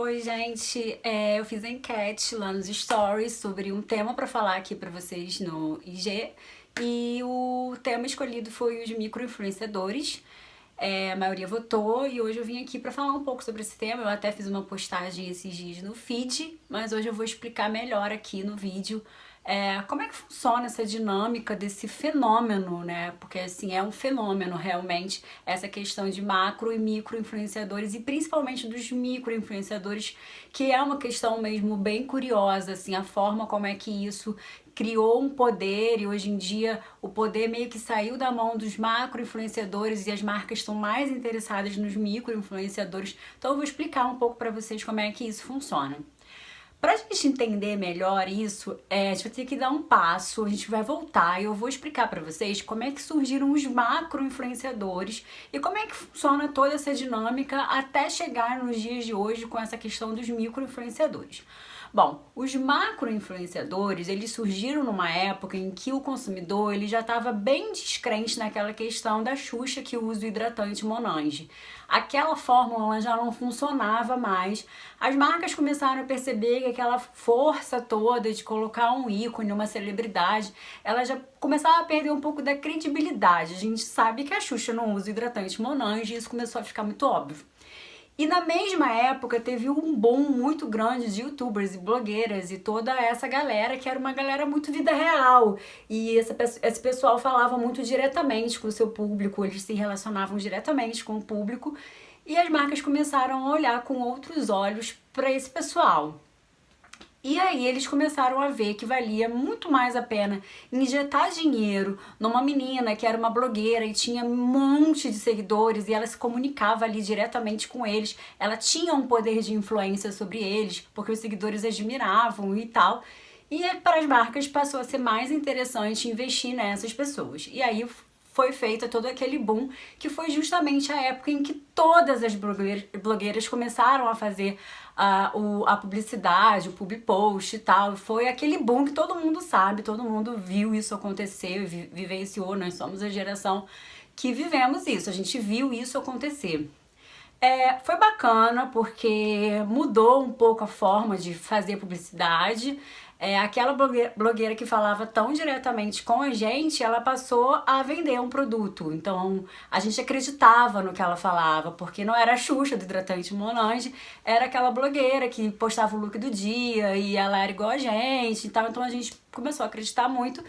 Oi, gente. Eu fiz a enquete lá nos stories sobre um tema para falar aqui para vocês no IG e o tema escolhido foi os micro-influenciadores. A maioria votou e hoje eu vim aqui para falar um pouco sobre esse tema. Eu até fiz uma postagem esses dias no feed, mas hoje eu vou explicar melhor aqui no vídeo como é que funciona essa dinâmica desse fenômeno, né? Porque assim, é um fenômeno realmente essa questão de macro e micro influenciadores e principalmente dos micro influenciadores, que é uma questão mesmo bem curiosa, assim, a forma como é que isso criou um poder e hoje em dia o poder meio que saiu da mão dos macro influenciadores e as marcas estão mais interessadas nos micro influenciadores. Então eu vou explicar um pouco para vocês como é que isso funciona. Pra gente entender melhor isso, a gente vai ter que dar um passo, a gente vai voltar e eu vou explicar pra vocês como é que surgiram os macro-influenciadores e como é que funciona toda essa dinâmica até chegar nos dias de hoje com essa questão dos micro-influenciadores. Bom, os macro-influenciadores, eles surgiram numa época em que o consumidor ele já estava bem descrente naquela questão da Xuxa que usa o hidratante Monange. Aquela fórmula já não funcionava mais. As marcas começaram a perceber que aquela força toda de colocar um ícone, uma celebridade, ela já começava a perder um pouco da credibilidade. A gente sabe que a Xuxa não usa hidratante Monange e isso começou a ficar muito óbvio. E na mesma época teve um boom muito grande de youtubers e blogueiras e toda essa galera que era uma galera muito vida real. E esse pessoal falava muito diretamente com o seu público, eles se relacionavam diretamente com o público e as marcas começaram a olhar com outros olhos para esse pessoal. E aí eles começaram a ver que valia muito mais a pena injetar dinheiro numa menina que era uma blogueira e tinha um monte de seguidores e ela se comunicava ali diretamente com eles. Ela tinha um poder de influência sobre eles, porque os seguidores admiravam e tal. E para as marcas passou a ser mais interessante investir nessas pessoas. E aí foi feita todo aquele boom, que foi justamente a época em que todas as blogueiras começaram a fazer a publicidade, o public post e tal. Foi aquele boom que todo mundo sabe, todo mundo viu isso acontecer, vivenciou, nós somos a geração que vivemos isso, a gente viu isso acontecer. Foi bacana porque mudou um pouco a forma de fazer publicidade. Aquela blogueira que falava tão diretamente com a gente, ela passou a vender um produto. Então a gente acreditava no que ela falava, porque não era a Xuxa do hidratante Monange, era aquela blogueira que postava o look do dia e ela era igual a gente e tal. Então a gente começou a acreditar muito.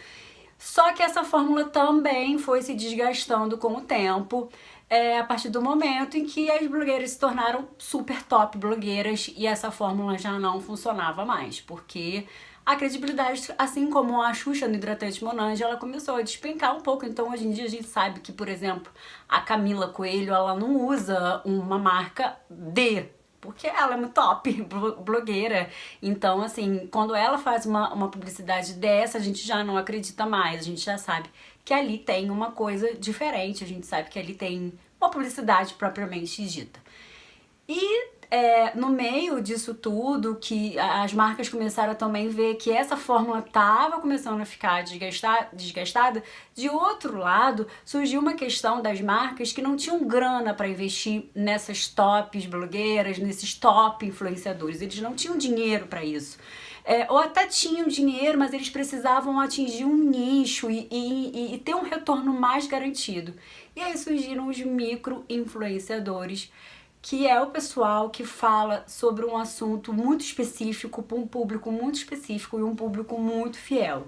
Só que essa fórmula também foi se desgastando com o tempo, a partir do momento em que as blogueiras se tornaram super top blogueiras e essa fórmula já não funcionava mais, porque a credibilidade, assim como a Xuxa no hidratante Monange, ela começou a despencar um pouco. Então hoje em dia a gente sabe que, por exemplo, a Camila Coelho, ela não usa uma marca D, porque ela é muito top, blogueira. Então, assim, quando ela faz uma publicidade dessa, a gente já não acredita mais. A gente já sabe que ali tem uma coisa diferente. A gente sabe que ali tem uma publicidade propriamente dita. E no meio disso tudo, que as marcas começaram a também ver que essa fórmula estava começando a ficar desgastada, de outro lado, surgiu uma questão das marcas que não tinham grana para investir nessas tops blogueiras, nesses top influenciadores. Eles não tinham dinheiro para isso. Ou até tinham dinheiro, mas eles precisavam atingir um nicho e ter um retorno mais garantido. E aí surgiram os micro-influenciadores, que é o pessoal que fala sobre um assunto muito específico para um público muito específico e um público muito fiel.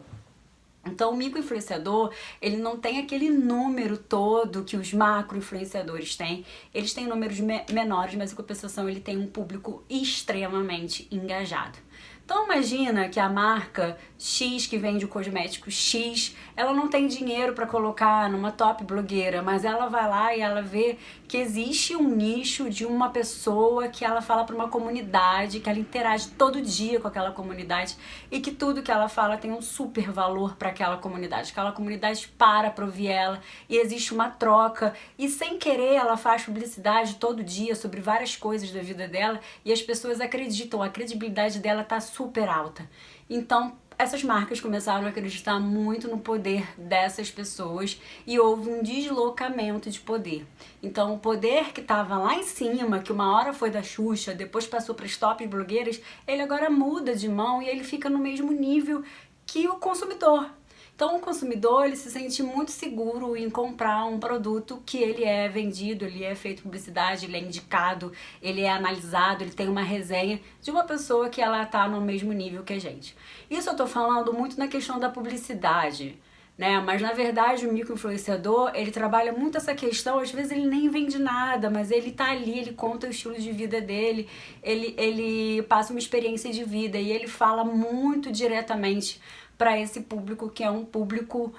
Então o micro-influenciador, ele não tem aquele número todo que os macro-influenciadores têm. Eles têm números menores, mas em compensação ele tem um público extremamente engajado. Então imagina que a marca X que vende o cosmético X, ela não tem dinheiro para colocar numa top blogueira, mas ela vai lá e ela vê que existe um nicho de uma pessoa que ela fala para uma comunidade, que ela interage todo dia com aquela comunidade e que tudo que ela fala tem um super valor para aquela comunidade para ouvir ela e existe uma troca e sem querer ela faz publicidade todo dia sobre várias coisas da vida dela e as pessoas acreditam, a credibilidade dela tá super alta. Então essas marcas começaram a acreditar muito no poder dessas pessoas e houve um deslocamento de poder. Então, o poder que estava lá em cima, que uma hora foi da Xuxa, depois passou para as top blogueiras, ele agora muda de mão e ele fica no mesmo nível que o consumidor. Então, o consumidor, ele se sente muito seguro em comprar um produto que ele é vendido, ele é feito publicidade, ele é indicado, ele é analisado, ele tem uma resenha de uma pessoa que ela tá no mesmo nível que a gente. Isso eu tô falando muito na questão da publicidade, né? Mas na verdade o microinfluenciador, ele trabalha muito essa questão, às vezes ele nem vende nada, mas ele tá ali, ele conta o estilo de vida dele, ele passa uma experiência de vida e ele fala muito diretamente para esse público que é um público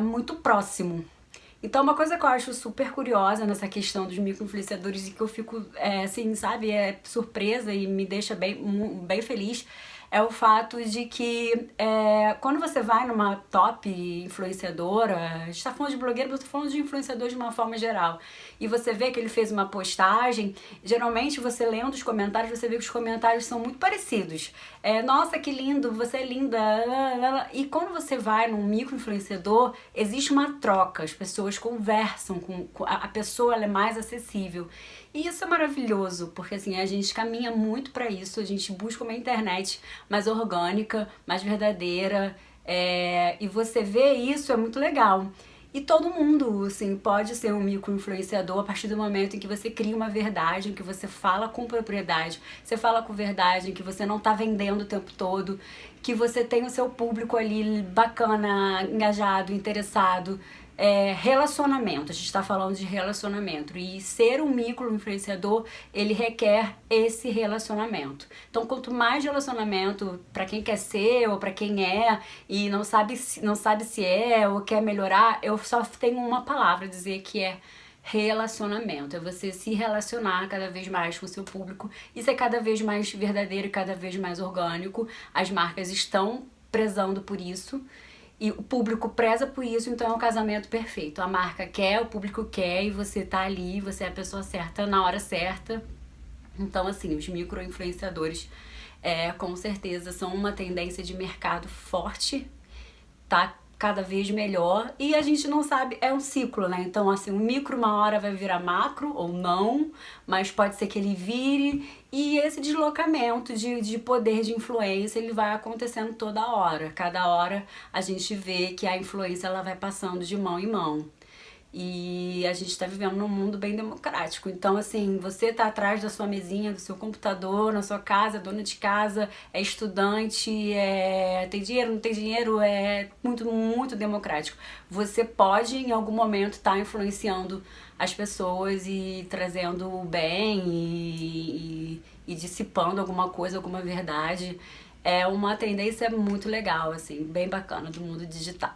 muito próximo. Então, uma coisa que eu acho super curiosa nessa questão dos micro-influenciadores e que eu fico, assim, sabe, surpresa e me deixa bem feliz, é o fato de que quando você vai numa top influenciadora, a gente tá falando de blogueiro, mas eu tô falando de influenciador de uma forma geral, e você vê que ele fez uma postagem, geralmente você lendo os comentários, você vê que os comentários são muito parecidos. Nossa, que lindo, você é linda. E quando você vai num micro-influenciador, existe uma troca, as pessoas conversam, a pessoa ela é mais acessível. E isso é maravilhoso, porque assim, a gente caminha muito para isso, a gente busca uma internet mais orgânica, mais verdadeira, e você vê isso, é muito legal. E todo mundo, assim, pode ser um micro-influenciador a partir do momento em que você cria uma verdade, em que você fala com propriedade, você fala com verdade, em que você não tá vendendo o tempo todo, que você tem o seu público ali bacana, engajado, interessado. Relacionamento, a gente está falando de relacionamento e ser um micro-influenciador, ele requer esse relacionamento. Então, quanto mais relacionamento para quem quer ser ou para quem é e não sabe se é ou quer melhorar, eu só tenho uma palavra a dizer que é relacionamento. É você se relacionar cada vez mais com o seu público e ser cada vez mais verdadeiro e cada vez mais orgânico. As marcas estão prezando por isso. E o público preza por isso, então é um casamento perfeito. A marca quer, o público quer e você tá ali, você é a pessoa certa na hora certa. Então, assim, os micro-influenciadores com certeza são uma tendência de mercado forte, tá cada vez melhor, e a gente não sabe, é um ciclo, né? Então, assim, o micro uma hora vai virar macro ou não, mas pode ser que ele vire, e esse deslocamento de poder de influência, ele vai acontecendo toda hora. Cada hora a gente vê que a influência ela vai passando de mão em mão. E a gente está vivendo num mundo bem democrático. Então, assim, você tá atrás da sua mesinha, do seu computador, na sua casa, dona de casa, é estudante, tem dinheiro, não tem dinheiro, é muito, muito democrático. Você pode, em algum momento, estar influenciando as pessoas e trazendo o bem e dissipando alguma coisa, alguma verdade. É uma tendência muito legal, assim, bem bacana do mundo digital.